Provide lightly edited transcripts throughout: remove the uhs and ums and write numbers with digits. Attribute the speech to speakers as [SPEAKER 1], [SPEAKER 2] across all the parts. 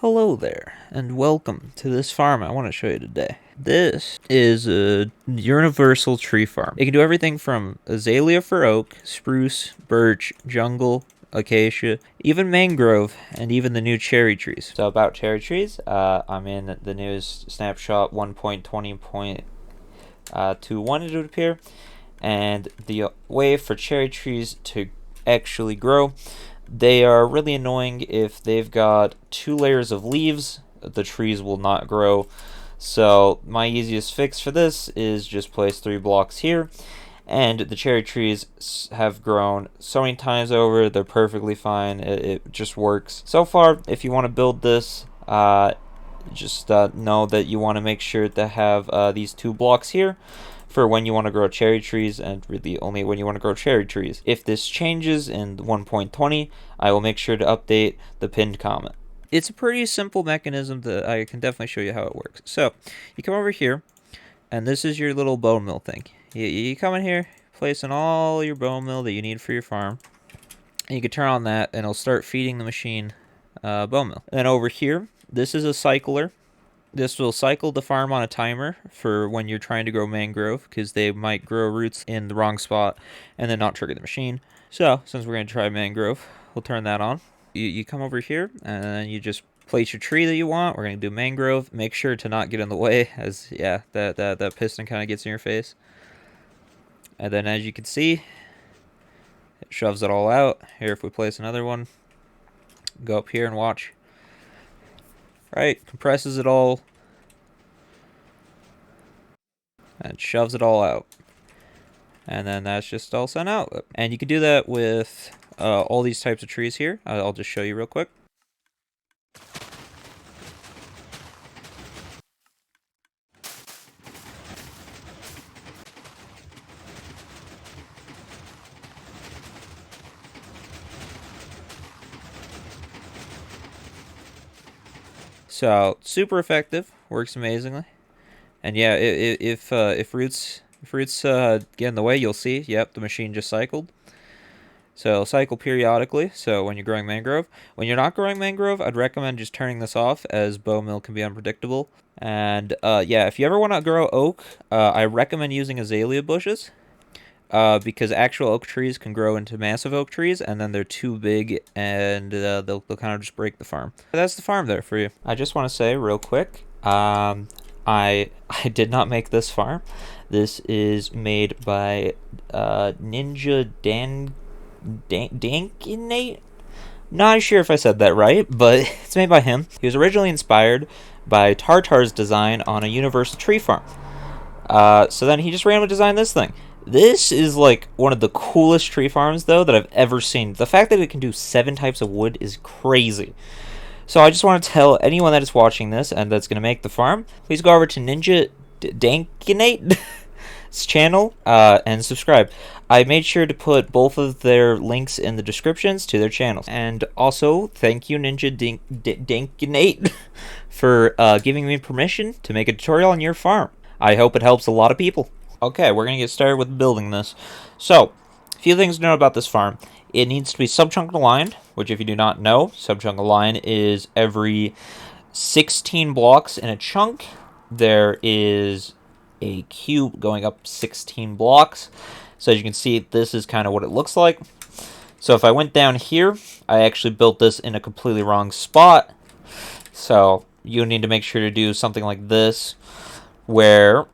[SPEAKER 1] Hello there, and welcome to this farm I want to show you today. This is a universal tree farm. It can do everything from Azalea for oak, spruce, birch, jungle, acacia, even mangrove, and even the new cherry trees. So about cherry trees, I'm in the news snapshot 1.20.21 it would appear, and the way for cherry trees to actually grow, they are really annoying if they've got 2 layers of leaves. The trees will not grow. So my easiest fix for this is just place 3 blocks here. And the cherry trees have grown so many times over. They're perfectly fine. It just works. So far, if you want to build this, just know that you want to make sure to have these 2 blocks here for when you want to grow cherry trees, and really only when you want to grow cherry trees. If this changes in 1.20, I will make sure to update the pinned comment. It's a pretty simple mechanism that I can definitely show you how it works. So, you come over here, and this is your little bone meal thing. You come in here, place in all your bone meal that you need for your farm, and you can turn on that, and it'll start feeding the machine bone meal. And over here, this is a cycler. This will cycle the farm on a timer for when you're trying to grow mangrove, because they might grow roots in the wrong spot and then not trigger the machine. So, since we're going to try mangrove, we'll turn that on. You come over here, and then you just place your tree that you want. We're going to do mangrove. Make sure to not get in the way, as, yeah, that piston kind of gets in your face. And then, as you can see, it shoves it all out. Here, if we place another one, go up here and watch. Right, compresses it all, and shoves it all out. And then that's just all sent out. And you can do that with all these types of trees here. I'll just show you real quick. So super effective, works amazingly. And yeah, if roots get in the way, you'll see. Yep, the machine just cycled. So cycle periodically. So when you're growing mangrove, when you're not growing mangrove, I'd recommend just turning this off, as bone meal can be unpredictable. And yeah, if you ever want to grow oak, I recommend using azalea bushes. Because actual oak trees can grow into massive oak trees, and then they're too big, and they'll kind of just break the farm. That's the farm there for you. I just want to say real quick, I did not make this farm. This is made by NinjaDankinate. Not sure if I said that right, but it's made by him. He was originally inspired by Tartar's design on a universal tree farm. So then he just randomly designed this thing. This is like one of the coolest tree farms, though, that I've ever seen. The fact that it can do 7 types of wood is crazy. So I just want to tell anyone that is watching this and that's going to make the farm, please go over to NinjaDankinate channel and subscribe. I made sure to put both of their links in the descriptions to their channels. And also, thank you, NinjaDankinate, for giving me permission to make a tutorial on your farm. I hope it helps a lot of people. Okay, we're going to get started with building this. So, a few things to know about this farm. It needs to be subchunk aligned, which if you do not know, subchunk aligned is every 16 blocks in a chunk. There is a cube going up 16 blocks. So as you can see, this is kind of what it looks like. So if I went down here, I actually built this in a completely wrong spot. So you need to make sure to do something like this, where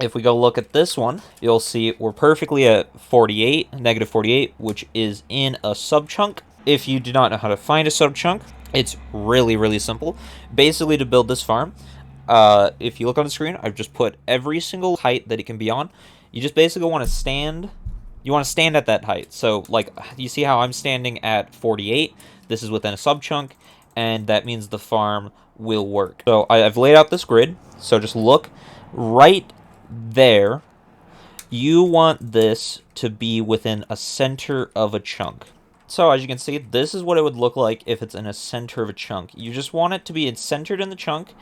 [SPEAKER 1] if we go look at this one, you'll see we're perfectly at 48, negative 48, which is in a subchunk. If you do not know how to find a subchunk, it's really, really simple. Basically, to build this farm, if you look on the screen, I've just put every single height that it can be on. You just basically want to stand. You want to stand at that height. So, like, you see how I'm standing at 48? This is within a subchunk, and that means the farm will work. So I've laid out this grid. So just look right there. You want this to be within a center of a chunk. So as you can see, this is what it would look like if it's in a center of a chunk. You just want it to be centered in the chunk,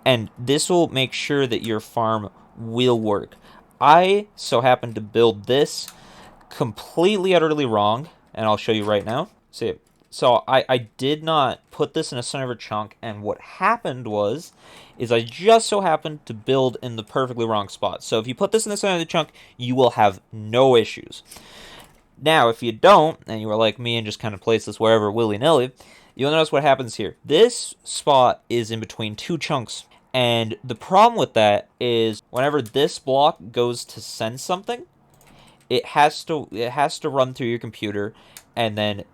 [SPEAKER 1] and this will make sure that your farm will work. I so happen to build this completely utterly wrong, and I'll show you right now. See, So I did not put this in a center of a chunk, and what happened is I just so happened to build in the perfectly wrong spot. So if you put this in the center of the chunk, you will have no issues. Now, if you don't, and you are like me and just kind of place this wherever willy-nilly, you'll notice what happens here. This spot is in between two chunks, and the problem with that is whenever this block goes to send something, it has to run through your computer and then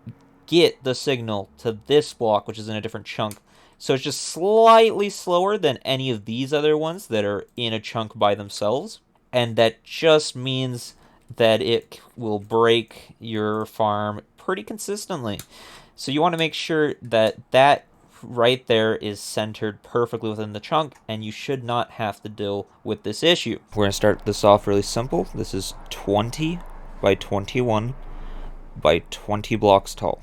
[SPEAKER 1] get the signal to this block, which is in a different chunk. So it's just slightly slower than any of these other ones that are in a chunk by themselves. And that just means that it will break your farm pretty consistently. So you want to make sure that that right there is centered perfectly within the chunk, and you should not have to deal with this issue. We're going to start this off really simple. This is 20 by 21 by 20 blocks tall.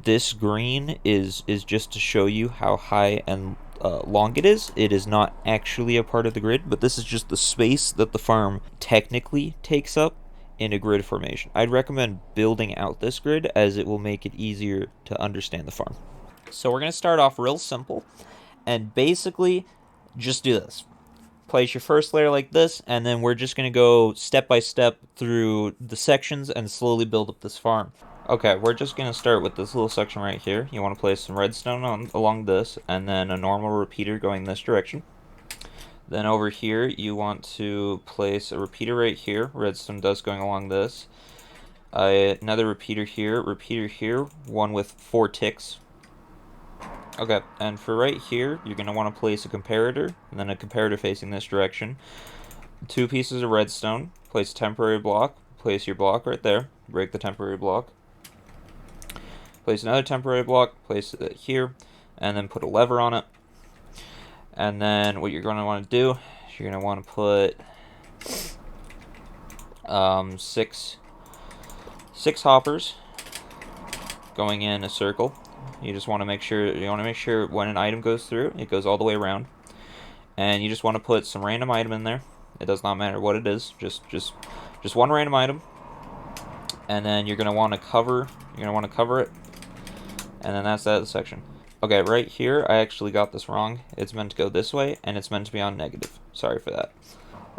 [SPEAKER 1] This green is just to show you how high and long it is. It is not actually a part of the grid, but this is just the space that the farm technically takes up in a grid formation. I'd recommend building out this grid as it will make it easier to understand the farm. So we're going to start off real simple and basically just do this. Place your first layer like this, and then we're just going to go step by step through the sections and slowly build up this farm. Okay, we're just going to start with this little section right here. You want to place some redstone along this, and then a normal repeater going this direction. Then over here, you want to place a repeater right here, redstone dust going along this. Another repeater here, one with 4 ticks. Okay, and for right here, you're going to want to place a comparator, and then a comparator facing this direction. 2 pieces of redstone, place a temporary block, place your block right there, break the temporary block. Place another temporary block, place it here, and then put a lever on it. And then what you're going to want to do is you're going to want to put 6 hoppers going in a circle. You just want to make sure when an item goes through, it goes all the way around. And you just want to put some random item in there. It does not matter what it is, just one random item. And then you're going to want to cover it. And then that's that section. Okay, right here, I actually got this wrong. It's meant to go this way, and it's meant to be on negative. Sorry for that.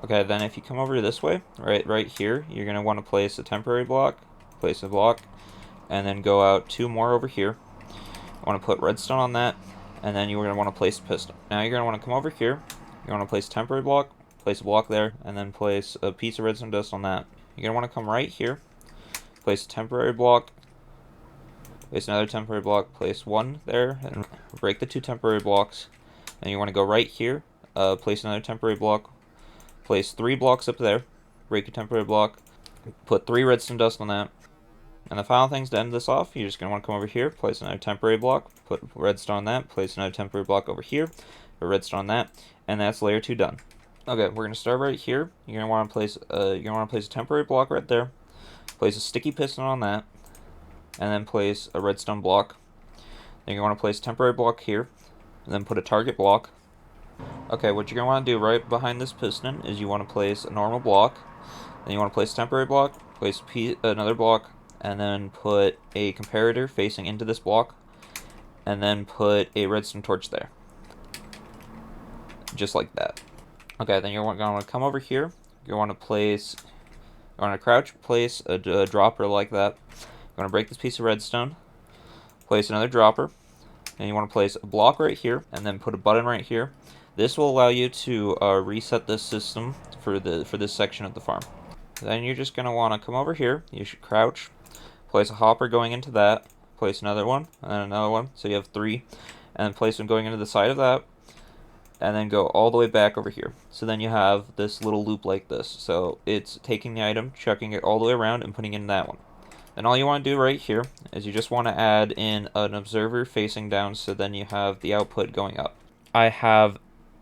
[SPEAKER 1] Okay, then if you come over to this way, right here, you're going to want to place a temporary block, place a block, and then go out 2 more over here. You want to put redstone on that, and then you're going to want to place a piston. Now you're going to want to come over here, you want to place a temporary block, place a block there, and then place a piece of redstone dust on that. You're going to want to come right here, place a temporary block, place another temporary block, place 1 there, and break the 2 temporary blocks. And you want to go right here, place another temporary block, place 3 blocks up there, break a temporary block, put 3 redstone dust on that. And the final things to end this off, you're just going to want to come over here, place another temporary block, put redstone on that, place another temporary block over here, put redstone on that, and that's layer 2 done. Okay, we're going to start right here. You're going to want to place a temporary block right there, place a sticky piston on that, and then place a redstone block. Then you want to place a temporary block here, and then put a target block. Okay, what you're going to want to do right behind this piston is you want to place a normal block, then you want to place a temporary block, place another block, and then put a comparator facing into this block, and then put a redstone torch there. Just like that. Okay, then you're going to want to come over here, you want to crouch, place a dropper like that. You want to break this piece of redstone, place another dropper, and you want to place a block right here, and then put a button right here. This will allow you to reset this system for this section of the farm. Then you're just going to want to come over here, you should crouch, place a hopper going into that, place another one, and then another one, so you have 3, and then place them going into the side of that, and then go all the way back over here. So then you have this little loop like this. So it's taking the item, chucking it all the way around, and putting it in that one. Then all you want to do right here is you just want to add in an observer facing down, so then you have the output going up. I have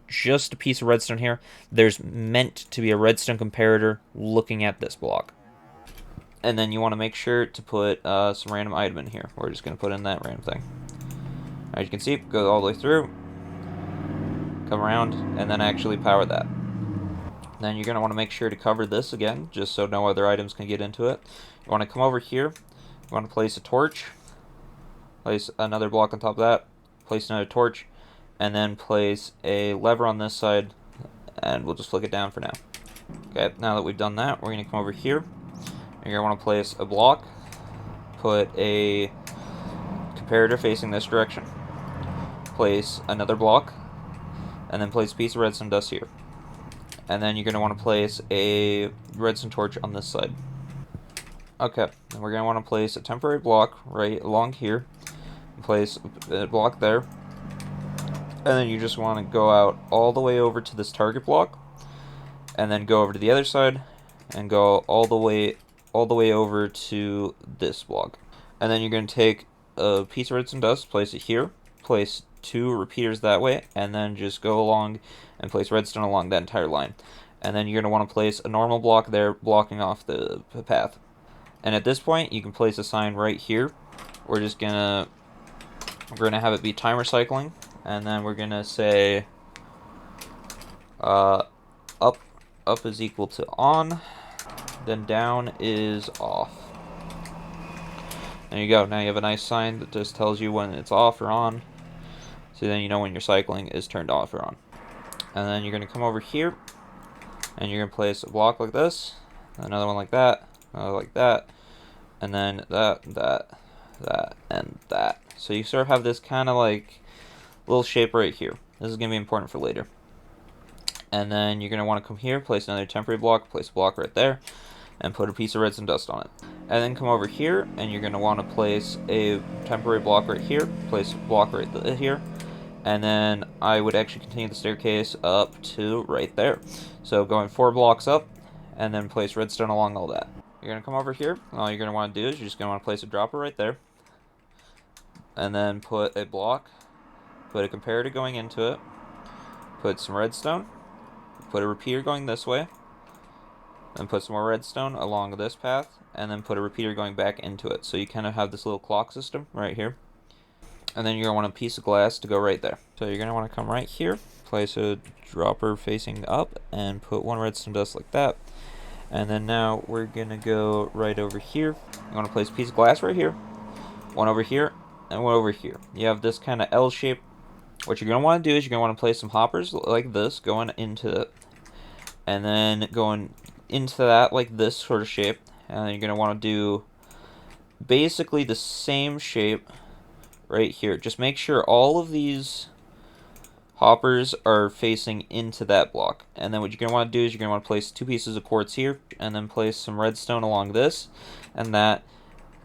[SPEAKER 1] just a piece of redstone here. There's meant to be a redstone comparator looking at this block. And then you want to make sure to put some random item in here. We're just going to put in that random thing. As you can see, go all the way through, come around, and then actually power that. Then you're going to want to make sure to cover this again, just so no other items can get into it. You want to come over here, you want to place a torch, place another block on top of that, place another torch, and then place a lever on this side, and we'll just flick it down for now. Okay, now that we've done that, we're going to come over here. You're going to want to place a block, put a comparator facing this direction, place another block, and then place a piece of redstone dust here. And then you're going to want to place a redstone torch on this side. Okay, and we're going to want to place a temporary block right along here, place a block there, and then you just want to go out all the way over to this target block, and then go over to the other side, and go all the way over to this block. And then you're going to take a piece of redstone dust, place it here, place 2 repeaters that way, and then just go along and place redstone along that entire line. And then you're going to want to place a normal block there, blocking off the path. And at this point, you can place a sign right here. We're gonna have it be timer cycling, and then we're gonna say up is equal to on, then down is off. There you go. Now you have a nice sign that just tells you when it's off or on, so then you know when your cycling is turned off or on. And then you're gonna come over here, and you're gonna place a block like this, another one like that, another like that, and then that, and that. So you sort of have this kind of like little shape right here. This is going to be important for later. And then you're going to want to come here, place another temporary block, place a block right there, and put a piece of redstone dust on it. And then come over here, and you're going to want to place a temporary block right here, place a block right here, and then I would actually continue the staircase up to right there. So going 4 blocks up, and then place redstone along all that. You're going to come over here, and all you're going to want to do is you're just going to want to place a dropper right there, and then put a block, put a comparator going into it, put some redstone, put a repeater going this way, then put some more redstone along this path, and then put a repeater going back into it. So you kind of have this little clock system right here. And then you're going to want a piece of glass to go right there. So you're going to want to come right here, place a dropper facing up, and put 1 redstone dust like that. And then now we're going to go right over here. You want to place a piece of glass right here, 1 over here, and 1 over here. You have this kind of L shape. What you're going to want to do is you're going to want to place some hoppers like this going into it, and then going into that like this sort of shape. And then you're going to want to do basically the same shape right here. Just make sure all of these hoppers are facing into that block. And then what you're going to want to do is you're going to want to place 2 pieces of quartz here, and then place some redstone along this and that.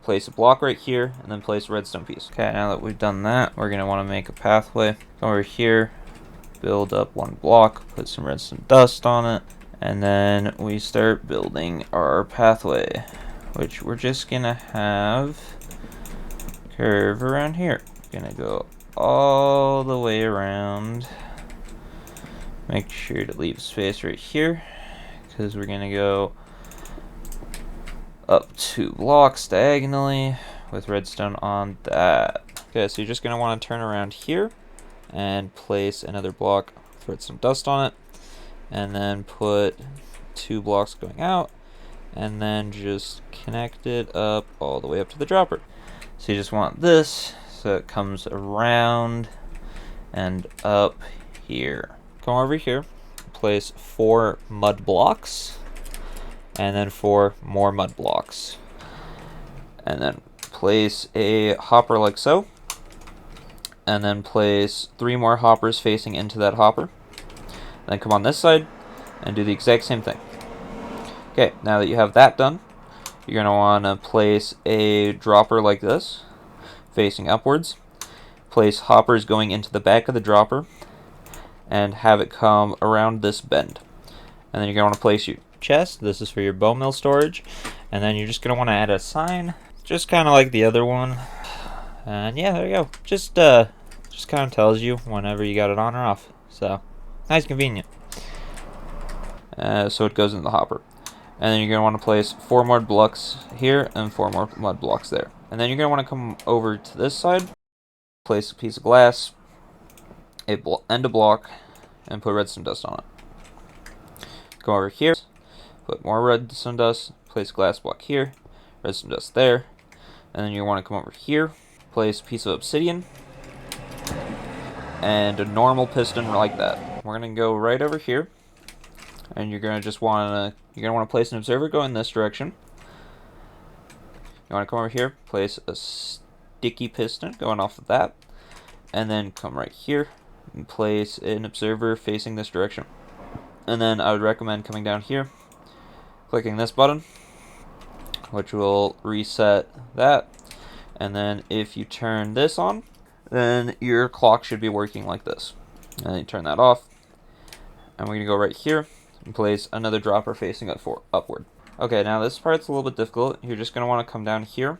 [SPEAKER 1] Place a block right here, and then place a redstone piece. Okay, now that we've done that, we're going to want to make a pathway. Go over here, build up 1 block, put some redstone dust on it, and then we start building our pathway, which we're just going to have curve around here. Going to go all the way around. Make sure to leave space right here, because we're going to go up 2 blocks diagonally with redstone on that. Okay, so you're just going to want to turn around here and place another block with redstone dust on it, and then put 2 blocks going out, and then just connect it up all the way up to the dropper. So you just want this so it comes around and up here. Come over here, place 4 mud blocks, and then 4 more mud blocks, and then place a hopper like so, and then place 3 more hoppers facing into that hopper. Then come on this side and do the exact same thing. Okay, now that you have that done, you're going to want to place a dropper like this facing upwards, place hoppers going into the back of the dropper, and have it come around this bend. And then you're going to want to place your chest. This is for your bonemeal storage. And then you're just going to want to add a sign, just kind of like the other one. And yeah, there you go. Just kind of tells you whenever you got it on or off. So nice, convenient. So it goes in the hopper. And then you're going to want to place 4 mud blocks here and 4 more mud blocks there. And then you're going to want to come over to this side, place a piece of glass, and a block, and put redstone dust on it. Come over here, put more redstone dust, place a glass block here, redstone dust there, and then you want to come over here, place a piece of obsidian, and a normal piston like that. We're gonna go right over here, and you're gonna want to place an observer going this direction. You want to come over here, place a sticky piston going off of that, and then come right here and place an observer facing this direction. And then I would recommend coming down here, clicking this button, which will reset that. And then if you turn this on, then your clock should be working like this. And then you turn that off, and we're going to go right here and place another dropper facing upward. Okay, now this part's a little bit difficult. You're just going to want to come down here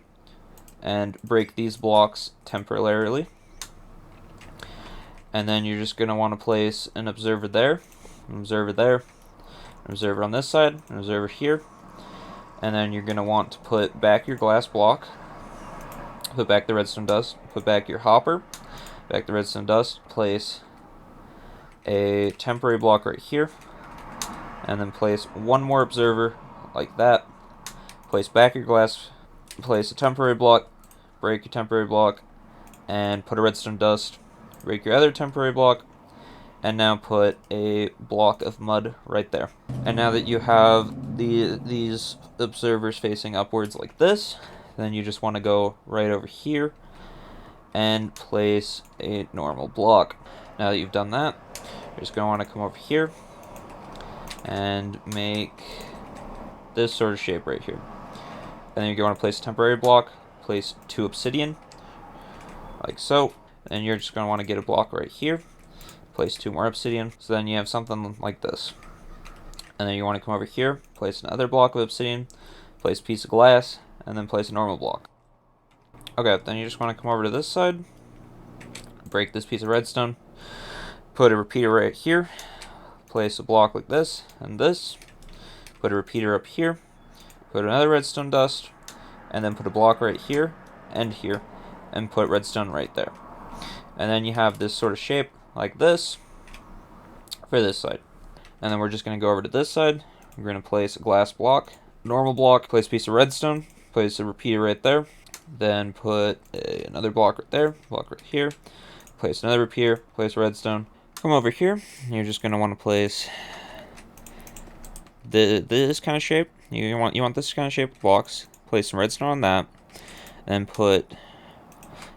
[SPEAKER 1] and break these blocks temporarily. And then you're just going to want to place an observer there, an observer there, an observer on this side, an observer here. And then you're going to want to put back your glass block, put back the redstone dust, put back your hopper, back the redstone dust, place a temporary block right here, and then place one more observer like that. Place back your glass, place a temporary block, break your temporary block, and put a redstone dust, break your other temporary block, and now put a block of mud right there. And now that you have these observers facing upwards like this, then you just want to go right over here and place a normal block. Now that you've done that, you're just going to want to come over here and make this sort of shape right here. And then you're going to want to place a temporary block, place 2 obsidian, like so. And you're just going to want to get a block right here, place 2 more obsidian, so then you have something like this. And then you want to come over here, place another block of obsidian, place a piece of glass, and then place a normal block. Okay, then you just want to come over to this side, break this piece of redstone, put a repeater right here, place a block like this and this, put a repeater up here, put another redstone dust, and then put a block right here, and put redstone right there. And then you have this sort of shape like this for this side. And then we're just going to go over to this side. We're going to place a glass block, normal block, place a piece of redstone, place a repeater right there, then put another block right there, block right here, place another repeater, place redstone. Come over here, you're just going to want to place this kind of shape. You want this kind of shape of blocks, place some redstone on that, then put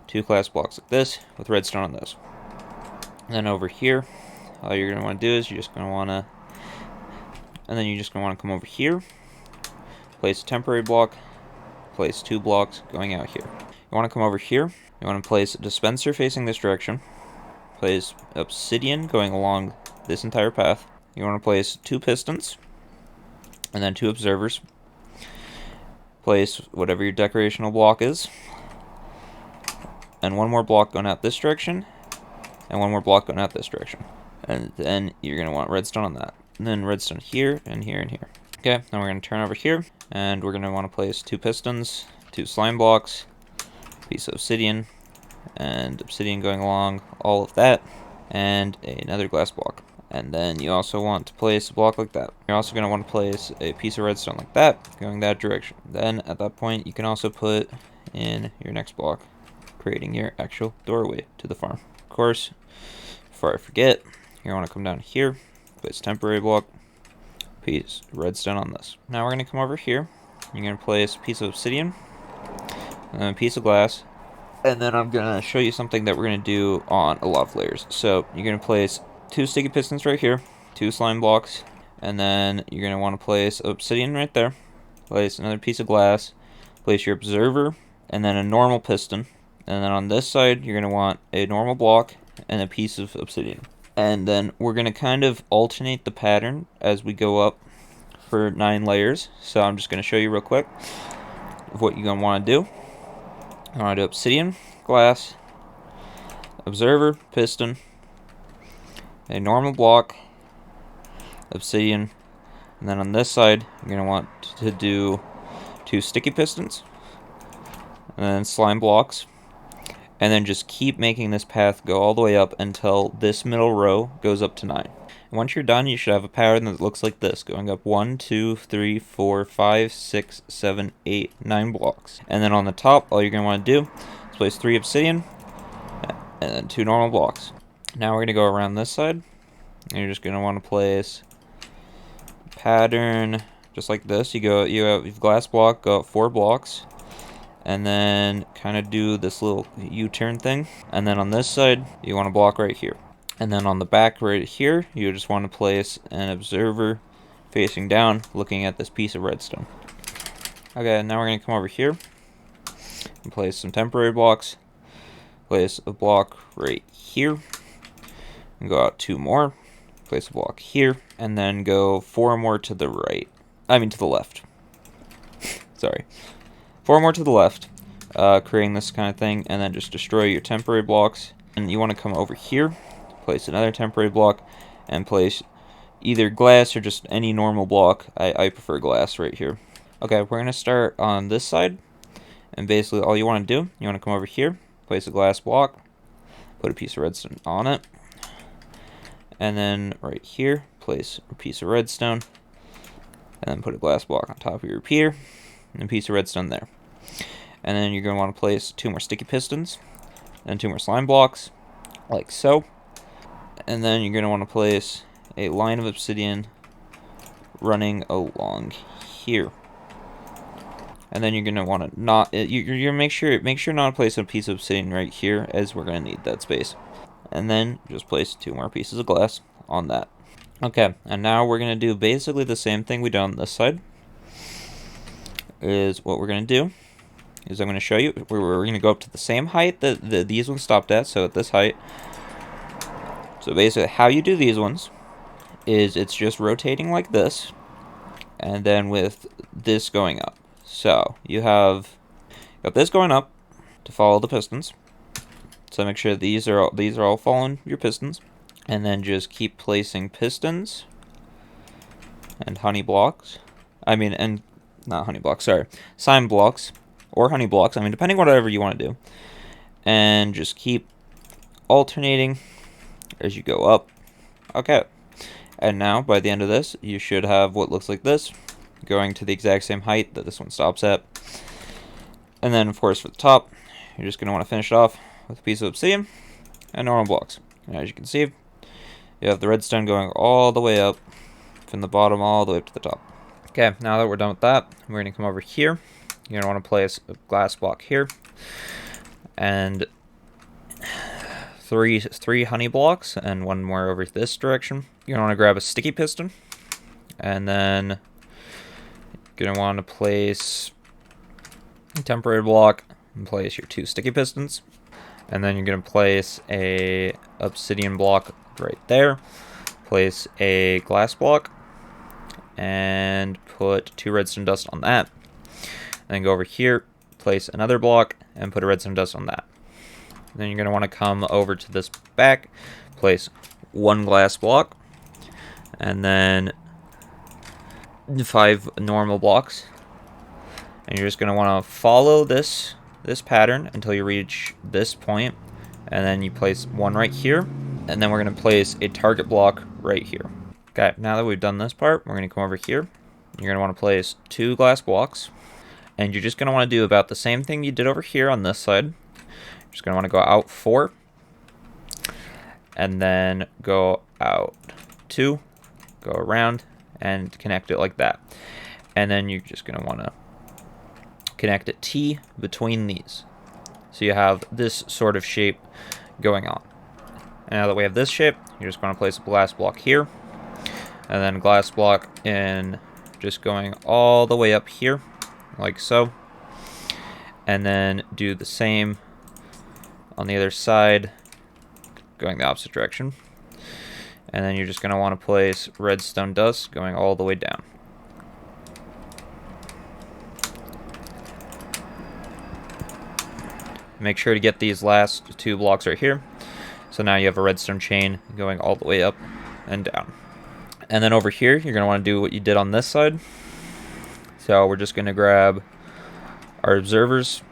[SPEAKER 1] 2 glass blocks like this with redstone on this. And then over here, all you're going to want to do is you're just going to want to come over here, place a temporary block, place 2 blocks going out here. You want to come over here, you want to place a dispenser facing this direction, place obsidian going along this entire path. You want to place 2 pistons, and then 2 observers. Place whatever your decorational block is, and 1 more block going out this direction, and 1 more block going out this direction. And then you're going to want redstone on that. And then redstone here, and here, and here. Okay, now we're going to turn over here, and we're going to want to place 2 pistons, 2 slime blocks, piece of obsidian, and obsidian going along all of that, and another glass block. And then you also want to place a block like that. You're also going to want to place a piece of redstone like that, going that direction. Then at that point, you can also put in your next block, creating your actual doorway to the farm. Of course, before I forget, you want to come down here, place a temporary block, piece of redstone on this. Now we're going to come over here. You're going to place a piece of obsidian, and then a piece of glass, and then I'm going to show you something that we're going to do on a lot of layers. So you're going to place 2 sticky pistons right here, 2 slime blocks, and then you're going to want to place obsidian right there, place another piece of glass, place your observer, and then a normal piston. And then on this side, you're going to want a normal block and a piece of obsidian. And then we're going to kind of alternate the pattern as we go up for 9 layers. So I'm just going to show you real quick of what you're going to want to do. I want to do obsidian, glass, observer, piston, a normal block, obsidian, and then on this side, you're going to want to do 2 sticky pistons, and then slime blocks, and then just keep making this path go all the way up until this middle row goes up to 9. And once you're done, you should have a pattern that looks like this, going up 1, 2, 3, 4, 5, 6, 7, 8, 9 blocks. And then on the top, all you're going to want to do is place 3 obsidian, and then 2 normal blocks. Now we're going to go around this side, and you're just going to want to place pattern just like this. You have glass block, go up 4 blocks, and then kind of do this little U-turn thing. And then on this side, you want to block right here. And then on the back right here, you just want to place an observer facing down, looking at this piece of redstone. Okay, now we're going to come over here and place some temporary blocks. Place a block right here, and go out 2 more. Place a block here, and then go 4 more to the right. I mean to the left. Sorry. 4 more to the left, creating this kind of thing, and then just destroy your temporary blocks. And you want to come over here, place another temporary block, and place either glass or just any normal block. I prefer glass right here. Okay, we're going to start on this side, and basically all you want to do, you want to come over here, place a glass block, put a piece of redstone on it, and then right here, place a piece of redstone, and then put a glass block on top of your repeater, and a piece of redstone there. And then you're going to want to place 2 more sticky pistons, and 2 more slime blocks, like so. And then you're going to want to place a line of obsidian running along here. And then you're going to want to not, you're going to make sure not to place a piece of obsidian right here, as we're going to need that space. And then just place 2 more pieces of glass on that. Okay, and now we're going to do basically the same thing we did on this side. Is what we're going to do is I'm going to show you, we're going to go up to the same height that these ones stopped at, so at this height. So basically how you do these ones is it's just rotating like this, and then with this going up. So you have got this going up to follow the pistons. So make sure these are all following your pistons, and then just keep placing pistons and honey blocks. Not honey blocks, sorry, slime blocks or honey blocks. I mean, depending on whatever you want to do, and just keep alternating as you go up. Okay, and now by the end of this, you should have what looks like this, going to the exact same height that this one stops at. And then, of course, for the top, you're just going to want to finish it off with a piece of obsidian and normal blocks. And as you can see, you have the redstone going all the way up from the bottom all the way up to the top. Okay, now that we're done with that, we're going to come over here. You're going to want to place a glass block here, and three honey blocks, and 1 more over this direction. You're going to want to grab a sticky piston, and then you're going to want to place a temporary block and place your 2 sticky pistons. And then you're going to place a obsidian block right there, place a glass block, and put 2 redstone dust on that. And then go over here, place another block, and put a redstone dust on that. And then you're going to want to come over to this back, place 1 glass block, and then 5 normal blocks. And you're just going to want to follow this pattern until you reach this point, and then you place 1 right here, and then we're going to place a target block right here. Okay, now that we've done this part, we're going to come over here. You're going to want to place 2 glass blocks, and you're just going to want to do about the same thing you did over here on this side. You're just going to want to go out 4, and then go out 2, go around, and connect it like that. And then you're just going to want to connect a T between these. So you have this sort of shape going on. And now that we have this shape, you're just going to place a glass block here, and then glass block in just going all the way up here, like so. And then do the same on the other side, going the opposite direction. And then you're just going to want to place redstone dust going all the way down. Make sure to get these last 2 blocks right here. So now you have a redstone chain going all the way up and down. And then over here, you're going to want to do what you did on this side. So we're just going to grab our observers,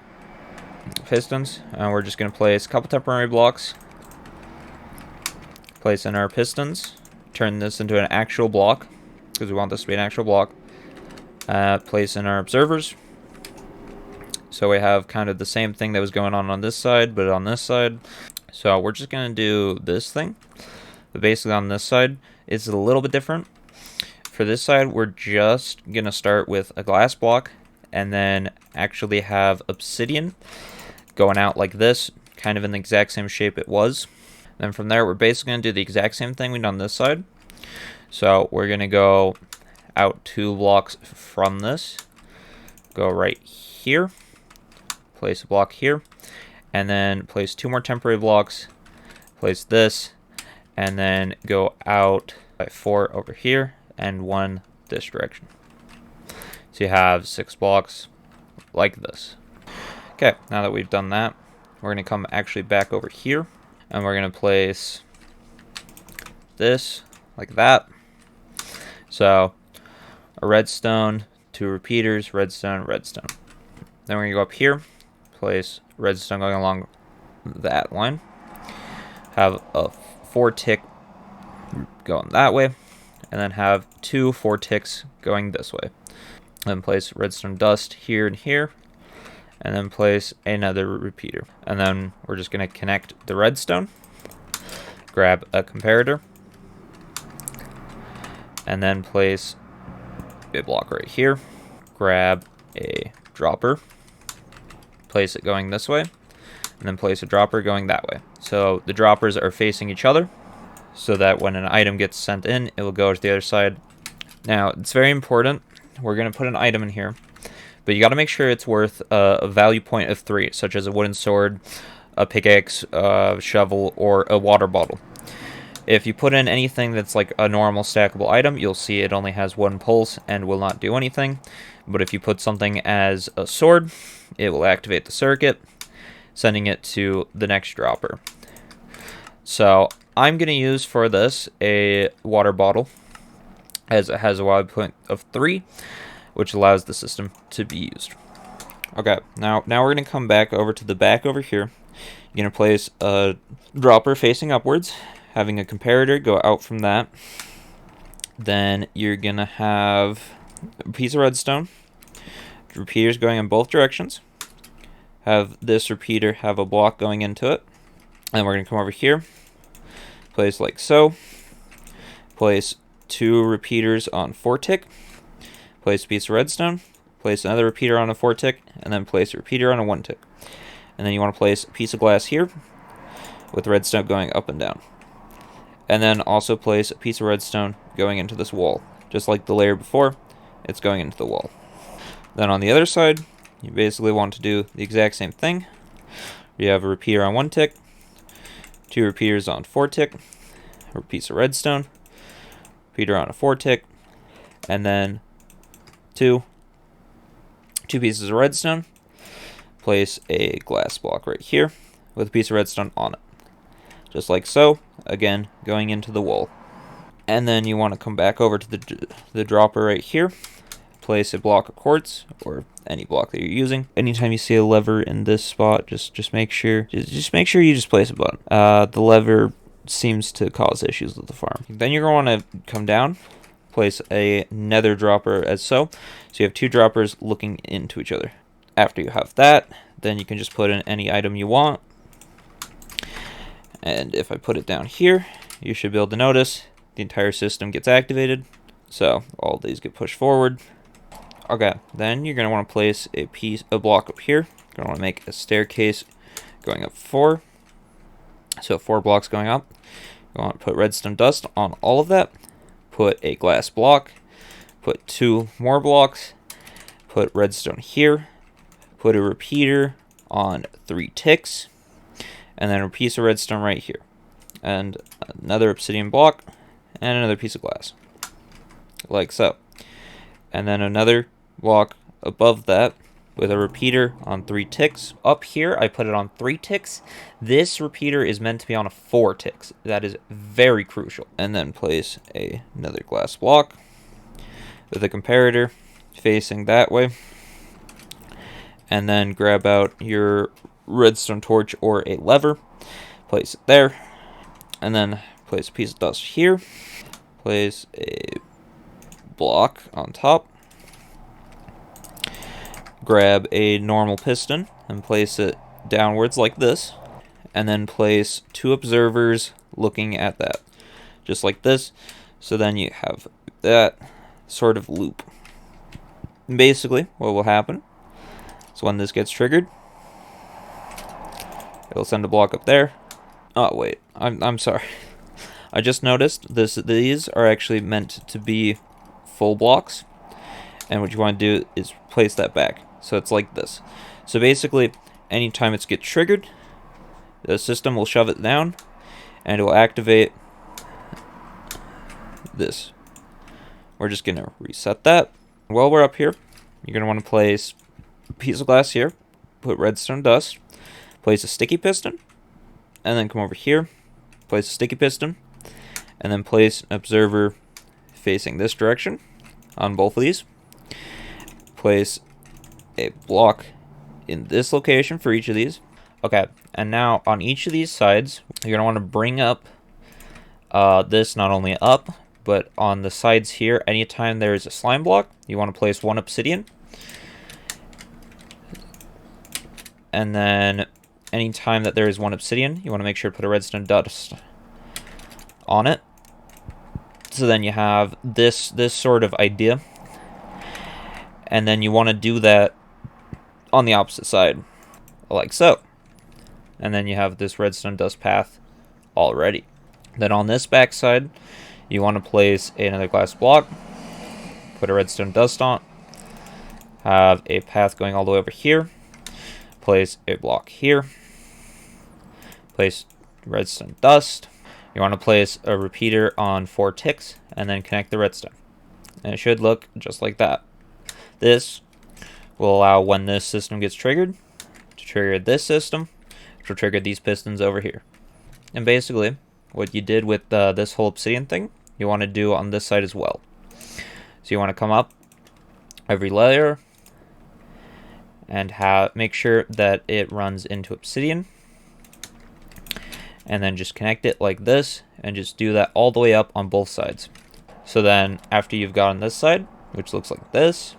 [SPEAKER 1] pistons, and we're just going to place a couple temporary blocks. Place in our pistons. Turn this into an actual block, because we want this to be an actual block. Place in our observers. So we have kind of the same thing that was going on this side, but on this side. So we're just going to do this thing. But basically on this side, it's a little bit different. For this side, we're just going to start with a glass block and then actually have obsidian going out like this, kind of in the exact same shape it was. Then from there, we're basically going to do the exact same thing we did on this side. So we're going to go out 2 blocks from this, go right here, place a block here, and then place 2 more temporary blocks, place this, and then go out by 4 over here and 1 this direction. So you have 6 blocks like this. Okay, now that we've done that, we're going to come actually back over here, and we're going to place this like that. So a redstone, 2 repeaters, redstone, redstone. Then we're going to go up here, place redstone going along that line, have a 4 tick going that way, and then have 2 4 ticks going this way. Then place redstone dust here and here, and then place another repeater. And then we're just going to connect the redstone, grab a comparator, and then place a block right here, grab a dropper, place it going this way, and then place a dropper going that way. So the droppers are facing each other, so that when an item gets sent in, it will go to the other side. Now, it's very important. We're going to put an item in here, but you got to make sure it's worth a value point of 3, such as a wooden sword, a pickaxe, a shovel, or a water bottle. If you put in anything that's like a normal stackable item, you'll see it only has 1 pulse and will not do anything. But if you put something as a sword, it will activate the circuit, sending it to the next dropper. So I'm going to use for this a water bottle, as it has a value point of 3, which allows the system to be used. Okay, now we're going to come back over to the back over here. You're going to place a dropper facing upwards, having a comparator go out from that. Then you're going to have a piece of redstone, repeaters going in both directions. Have this repeater have a block going into it. And we're going to come over here, place like so, place 2 repeaters on 4 tick, place a piece of redstone, place another repeater on a 4 tick, and then place a repeater on a 1 tick. And then you want to place a piece of glass here with redstone going up and down. And then also place a piece of redstone going into this wall. Just like the layer before, it's going into the wall. Then on the other side, you basically want to do the exact same thing. You have a repeater on 1 tick, 2 repeaters on 4 tick, a piece of redstone, repeater on a 4 tick, and then 2 pieces of redstone. Place a glass block right here with a piece of redstone on it. Just like so, again, going into the wall. And then you want to come back over to the dropper right here, place a block of quartz, or any block that you're using. Anytime you see a lever in this spot, just make sure you just place a button. The lever seems to cause issues with the farm. Then you're going to want to come down, place a nether dropper as so. So you have 2 droppers looking into each other. After you have that, then you can just put in any item you want. And if I put it down here, you should be able to notice the entire system gets activated. So all these get pushed forward. Okay, then you're going to want to place a block up here. You're going to want to make a staircase going up 4. So 4 blocks going up. You want to put redstone dust on all of that. Put a glass block. Put 2 more blocks. Put redstone here. Put a repeater on 3 ticks. And then a piece of redstone right here. And another obsidian block. And another piece of glass. Like so. And then another block above that with a repeater on 3 ticks. Up here, I put it on 3 ticks. This repeater is meant to be on a 4 ticks. That is very crucial. And then place another glass block with a comparator facing that way. And then grab out your redstone torch or a lever. Place it there. And then place a piece of dust here. Place a block on top. grab a normal piston and place it downwards like this, and then place 2 observers looking at that, just like this. So then you have that sort of loop. And basically, what will happen is when this gets triggered, it'll send a block up there. Oh wait, I'm sorry. I just noticed these are actually meant to be full blocks, and what you want to do is place that back. So it's like this. So basically, anytime it gets triggered, the system will shove it down, and it will activate this. We're just going to reset that. While we're up here, you're going to want to place a piece of glass here, put redstone dust, place a sticky piston, and then come over here, place a sticky piston, and then place an observer facing this direction on both of these. Place a block in this location for each of these. Okay, and now on each of these sides, you're going to want to bring up this not only up, but on the sides here, anytime there is a slime block, you want to place 1 obsidian. And then anytime that there is 1 obsidian, you want to make sure to put a redstone dust on it. So then you have this sort of idea. And then you want to do that on the opposite side, like so. And then you have this redstone dust path already. Then on this back side, you want to place another glass block, put a redstone dust on, have a path going all the way over here, place a block here, place redstone dust. You want to place a repeater on 4 ticks, and then connect the redstone. And it should look just like that. This will allow, when this system gets triggered, to trigger this system, which will trigger these pistons over here. And basically, what you did with this whole obsidian thing, you want to do on this side as well. So you want to come up every layer and make sure that it runs into obsidian, and then just connect it like this, and just do that all the way up on both sides. So then after you've gotten this side, which looks like this,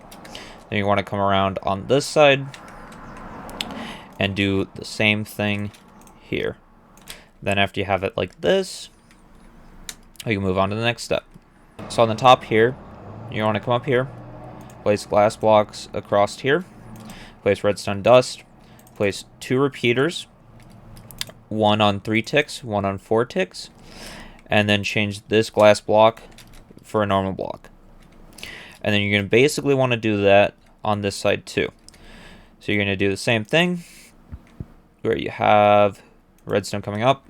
[SPEAKER 1] then you want to come around on this side and do the same thing here. Then after you have it like this, you can move on to the next step. So on the top here, you want to come up here, place glass blocks across here, place redstone dust, place 2 repeaters, 1 on 3 ticks, 1 on 4 ticks, and then change this glass block for a normal block. And then you're going to basically want to do that on this side too. So you're going to do the same thing where you have redstone coming up,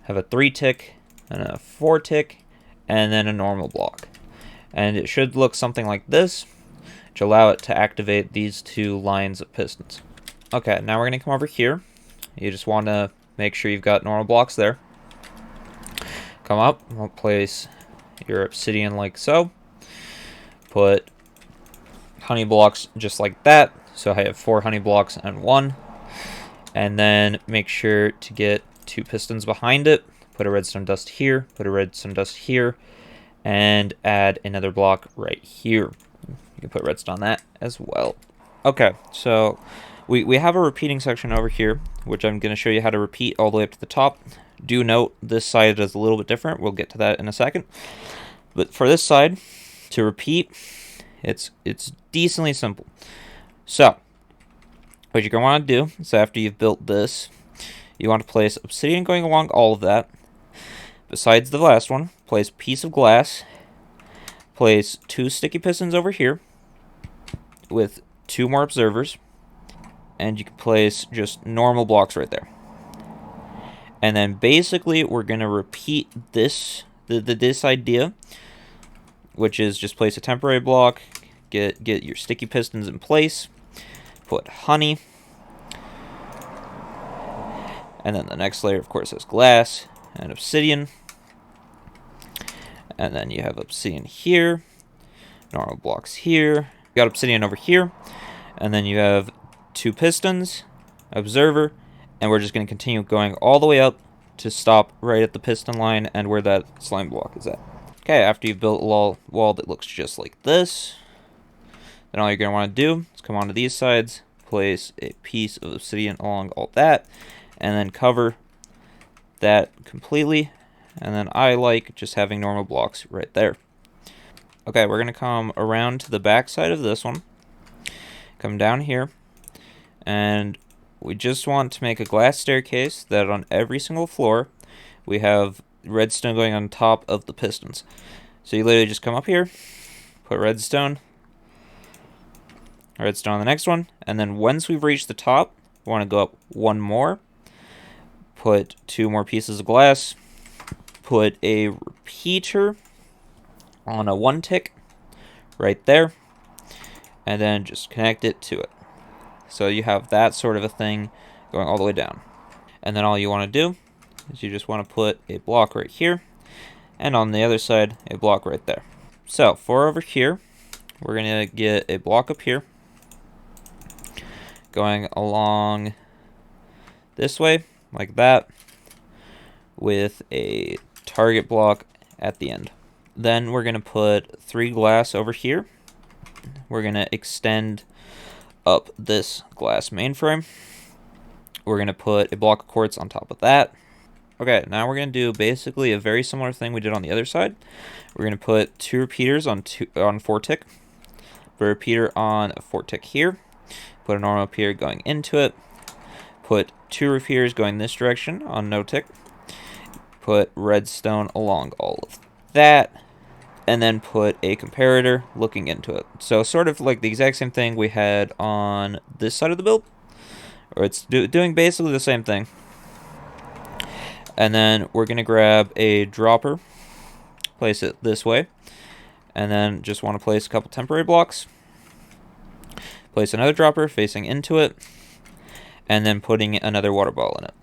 [SPEAKER 1] have a 3 tick and a 4 tick, and then a normal block. And it should look something like this, to allow it to activate these 2 lines of pistons. Okay, now we're going to come over here. You just want to make sure you've got normal blocks there. Come up, we'll place your obsidian like so. Put honey blocks just like that. So I have 4 honey blocks and 1. And then make sure to get 2 pistons behind it. Put a redstone dust here, put a redstone dust here, and add another block right here. You can put redstone on that as well. Okay, so we have a repeating section over here, which I'm going to show you how to repeat all the way up to the top. Do note this side is a little bit different. We'll get to that in a second. But for this side, to repeat, it's decently simple. So what you're going to want to do is, after you've built this, you want to place obsidian going along all of that. Besides the last one, place a piece of glass, place 2 sticky pistons over here with 2 more observers, and you can place just normal blocks right there. And then basically we're going to repeat this idea, which is just place a temporary block, get your sticky pistons in place, put honey, and then the next layer of course has glass and obsidian, and then you have obsidian here, normal blocks here, you got obsidian over here, and then you have 2 pistons, observer, and we're just going to continue going all the way up to stop right at the piston line and where that slime block is at. Okay, after you've built a wall that looks just like this, Then all you're going to want to do is come onto these sides, place a piece of obsidian along all that, and then cover that completely. And then I like just having normal blocks right there. Okay, we're going to come around to the back side of this one, come down here, and we just want to make a glass staircase that on every single floor we have redstone going on top of the pistons. So you literally just come up here, put redstone on the next one, and then once we've reached the top, we want to go up one more, put 2 more pieces of glass, put a repeater on a 1 tick right there, and then just connect it to it. So you have that sort of a thing going all the way down. And then all you want to do is you just want to put a block right here, and on the other side, a block right there. So for over here, we're going to get a block up here, going along this way, like that, with a target block at the end. Then we're going to put 3 glass over here. We're going to extend up this glass mainframe. We're going to put a block of quartz on top of that. Okay, now we're going to do basically a very similar thing we did on the other side. We're going to put 2 repeaters on 4 tick. Put a repeater on a 4 tick here. Put a normal repeater going into it. Put 2 repeaters going this direction on no tick. Put redstone along all of that. And then put a comparator looking into it. So sort of like the exact same thing we had on this side of the build. Or it's doing basically the same thing. And then we're going to grab a dropper, place it this way, and then just want to place a couple temporary blocks. Place another dropper facing into it, and then putting another water ball in it.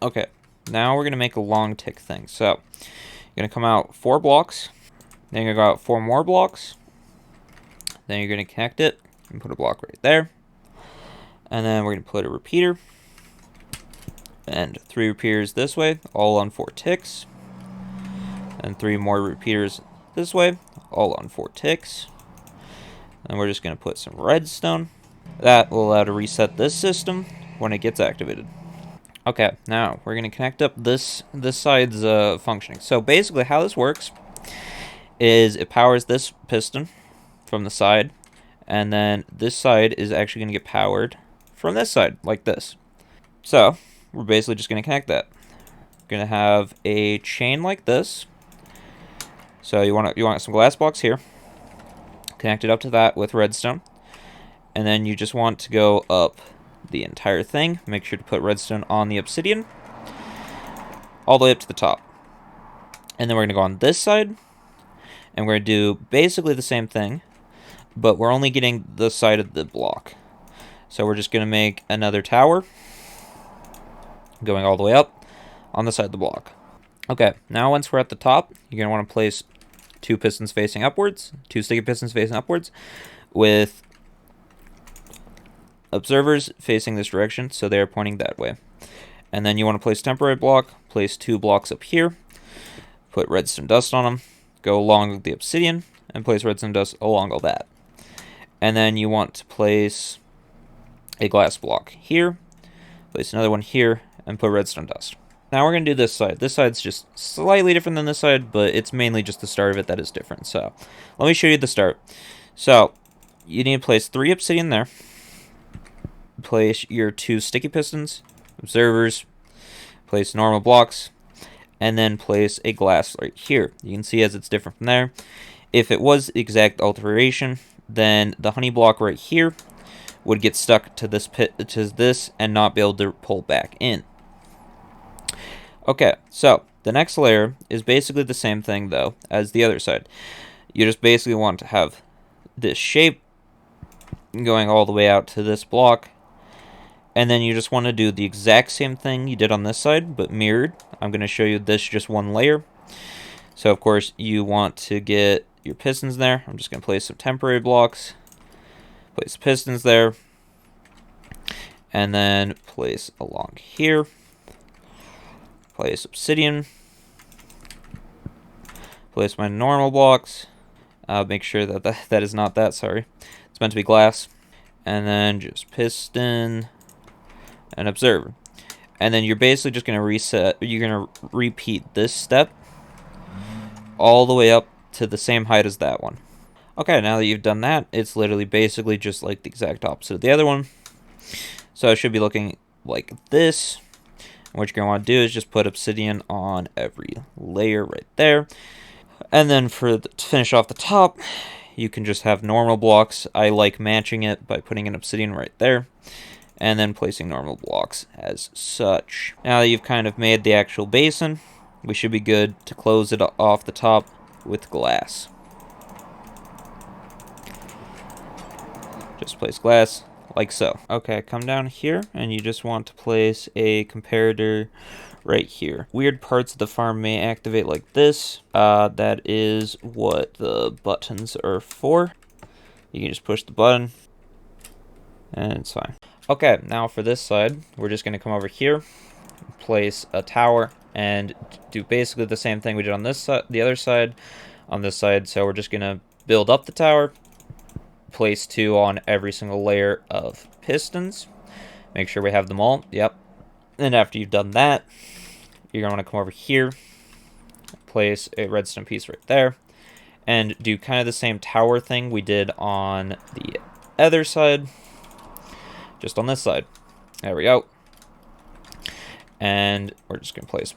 [SPEAKER 1] Okay, now we're going to make a long tick thing. So you're going to come out 4 blocks, then you're going to go out 4 more blocks, then you're going to connect it and put a block right there. And then we're going to put a repeater and 3 repeaters this way, all on 4 ticks. And 3 more repeaters this way, all on 4 ticks. And we're just going to put some redstone. That will allow to reset this system when it gets activated. Okay, now we're going to connect up this side's functioning. So basically how this works is it powers this piston from the side, and then this side is actually going to get powered from this side, like this. So we're basically just going to connect that. We're going to have a chain like this. So you want some glass blocks here. Connect it up to that with redstone. And then you just want to go up the entire thing. Make sure to put redstone on the obsidian. All the way up to the top. And then we're going to go on this side. And we're going to do basically the same thing. But we're only getting the side of the block. So we're just going to make another tower. Going all the way up on the side of the block. Okay, now once we're at the top, you're going to want to place 2 pistons facing upwards, 2 sticky pistons facing upwards, with observers facing this direction, so they're pointing that way. And then you want to place temporary block, place 2 blocks up here, put redstone dust on them, go along with the obsidian, and place redstone dust along all that. And then you want to place a glass block here, place another one here, and put redstone dust. Now we're going to do this side. This side's just slightly different than this side, but it's mainly just the start of it that is different. So let me show you the start. So you need to place 3 obsidian there. Place your 2 sticky pistons, observers, place normal blocks, and then place a glass right here. You can see as it's different from there. If it was exact alteration, then the honey block right here would get stuck to this and not be able to pull back in. Okay, so the next layer is basically the same thing though as the other side. You just basically want to have this shape going all the way out to this block, and then you just want to do the exact same thing you did on this side but mirrored. I'm going to show you this just one layer. So of course you want to get your pistons there. I'm just going to place some temporary blocks, place pistons there, and then place along here. Place obsidian. Place my normal blocks. Make sure that is not that, sorry. It's meant to be glass. And then just piston and observer. And then you're basically just going to reset, you're going to repeat this step all the way up to the same height as that one. Okay, now that you've done that, it's literally basically just like the exact opposite of the other one. So it should be looking like this. And what you're going to want to do is just put obsidian on every layer right there. And then to finish off the top, you can just have normal blocks. I like matching it by putting an obsidian right there. And then placing normal blocks as such. Now that you've kind of made the actual basin, we should be good to close it off the top with glass. Just place glass like so. Okay, come down here and you just want to place a comparator right here. Weird parts of the farm may activate like this. That is what the buttons are for. You can just push the button and it's fine. Okay, now for this side, we're just going to come over here, place a tower, and do basically the same thing we did on this side, the other side, on this side. So we're just going to build up the tower, place 2 on every single layer of pistons. Make sure we have them all. Yep. And after you've done that, you're going to want to come over here, place a redstone piece right there, and do kind of the same tower thing we did on the other side. Just on this side. There we go. And we're just going to place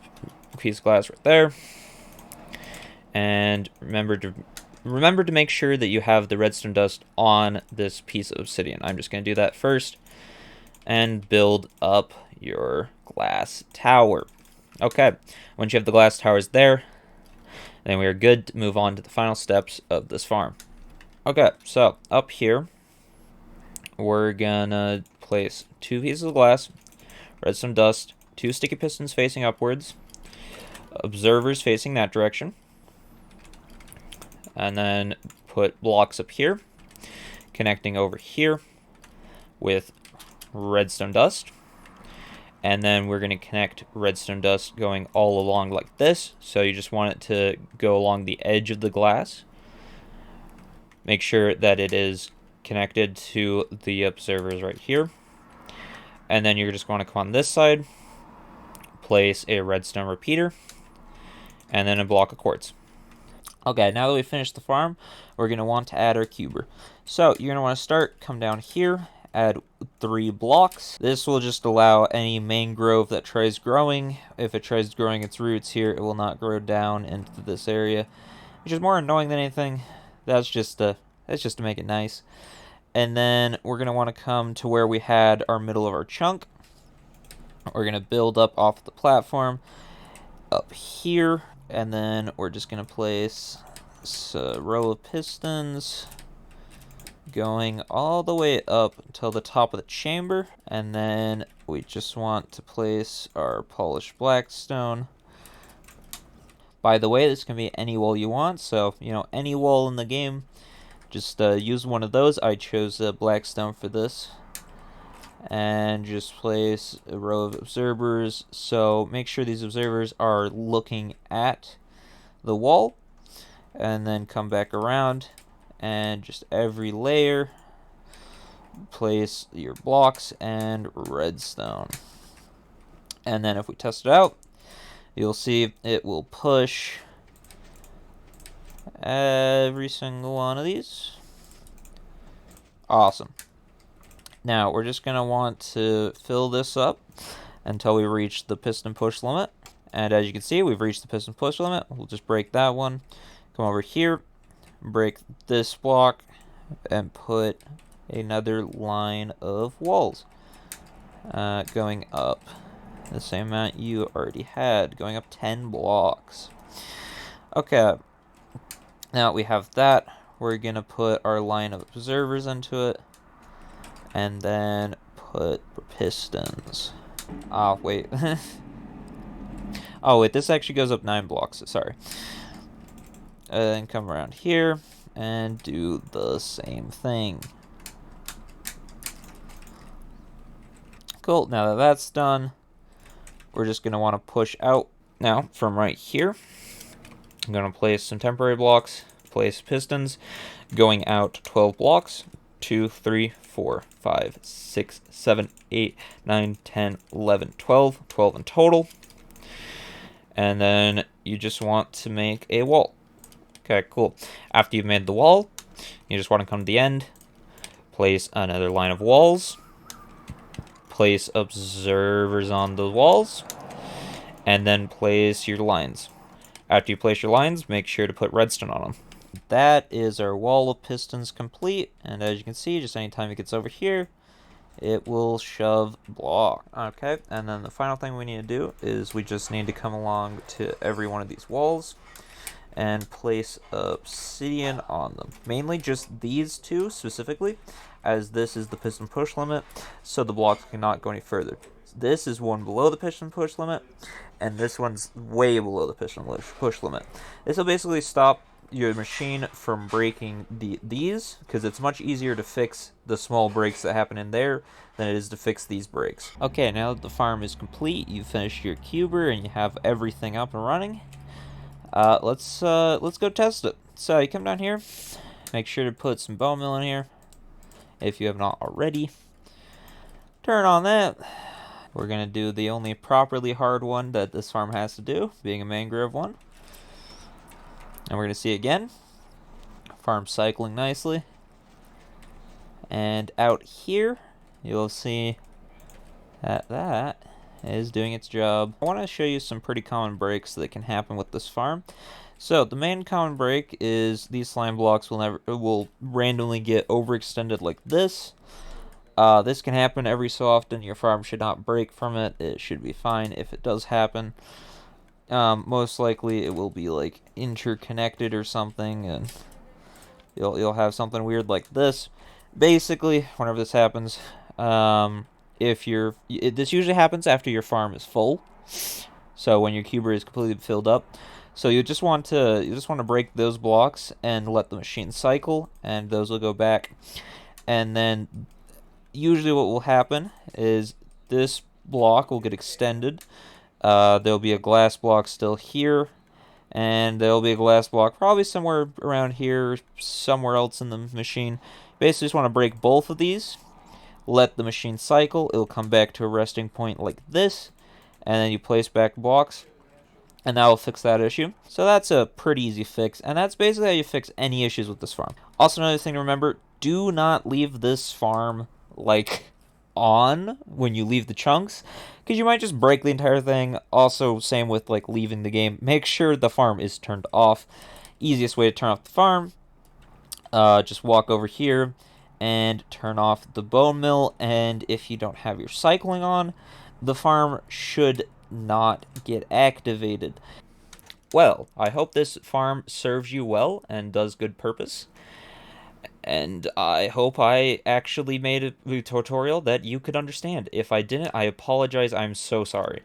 [SPEAKER 1] a piece of glass right there. And remember to make sure that you have the redstone dust on this piece of obsidian. I'm just going to do that first. And build up your glass tower. Okay. Once you have the glass towers there, then we are good to move on to the final steps of this farm. Okay, so up here, we're gonna place 2 pieces of glass, redstone dust, 2 sticky pistons facing upwards, observers facing that direction, and then put blocks up here, connecting over here with redstone dust, and then we're going to connect redstone dust going all along like this. So you just want it to go along the edge of the glass. Make sure that it is connected to the observers right here. And then you're just going to come on this side, place a redstone repeater, and then a block of quartz. Okay, now that we've finished the farm, we're going to want to add our cuber. So you're going to want to start, come down here, add 3 blocks. This will just allow any mangrove that tries growing, if it tries growing its roots here, it will not grow down into this area, which is more annoying than anything. That's just to make it nice. And then we're going to want to come to where we had our middle of our chunk. We're going to build up off the platform up here, and then we're just going to place a row of pistons going all the way up until the top of the chamber, and then we just want to place our polished blackstone. By the way, this can be any wall you want, so any wall in the game, just use one of those. I chose blackstone for this, and just place a row of observers. So make sure these observers are looking at the wall, and then come back around. And just every layer, place your blocks and redstone. And then if we test it out, you'll see it will push every single one of these. Awesome. Now we're just going to want to fill this up until we reach the piston push limit. And as you can see, we've reached the piston push limit. We'll just break that one. Come over here. Break this block and put another line of walls going up the same amount you already had, going up 10 blocks. Okay, now we have that. We're gonna put our line of observers into it, and then put pistons. Oh wait. Oh wait, this actually goes up 9 blocks. Sorry. And then come around here and do the same thing. Cool, now that that's done, we're just going to want to push out. Now, from right here, I'm going to place some temporary blocks, place pistons, going out 12 blocks. 2, 3, 4, 5, 6, 7, 8, 9, 10, 11, 12. 12 in total. And then you just want to make a wall. Okay, cool. After you've made the wall, you just want to come to the end, place another line of walls, place observers on the walls, and then place your lines. After you place your lines, make sure to put redstone on them. That is our wall of pistons complete, and as you can see, just anytime it gets over here, it will shove block. Okay, and then the final thing we need to do is we just need to come along to every one of these walls and place obsidian on them. Mainly just these two specifically, as this is the piston push limit, so the blocks cannot go any further. This is one below the piston push limit, and this one's way below the piston push limit. This will basically stop your machine from breaking these, because it's much easier to fix the small breaks that happen in there than it is to fix these breaks. Okay, now that the farm is complete, you've finished your cuber and you have everything up and running. Let's go test it. So you come down here, make sure to put some bone meal in here if you have not already. Turn on that. We're gonna do the only properly hard one that this farm has to do, being a mangrove one. And we're gonna see again. Farm cycling nicely. And out here, you'll see that that is doing its job. I want to show you some pretty common breaks that can happen with this farm. So the main common break is these slime blocks will randomly get overextended like this. This can happen every so often. Your farm should not break from it. It should be fine if it does happen. Most likely it will be like interconnected or something, and you'll have something weird like this. Basically, whenever this happens, this usually happens after your farm is full. So when your cuber is completely filled up, so you just want to break those blocks and let the machine cycle, and those will go back. And then usually what will happen is this block will get extended. There'll be a glass block still here, and there'll be a glass block probably somewhere around here, somewhere else in the machine. Basically, just want to break both of these, let the machine cycle. It'll come back to a resting point like this, and then you place back blocks, and that will fix that issue. So that's a pretty easy fix, and that's basically how you fix any issues with this farm. Also, another thing to remember, do not leave this farm like on when you leave the chunks, because you might just break the entire thing. Also, same with like leaving the game. Make sure the farm is turned off. Easiest way to turn off the farm, just walk over here and turn off the bone mill, and if you don't have your cycling on, the farm should not get activated. Well, I hope this farm serves you well and does good purpose. And I hope I actually made a tutorial that you could understand. If I didn't, I apologize. I'm so sorry.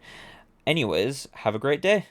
[SPEAKER 1] Anyways, have a great day.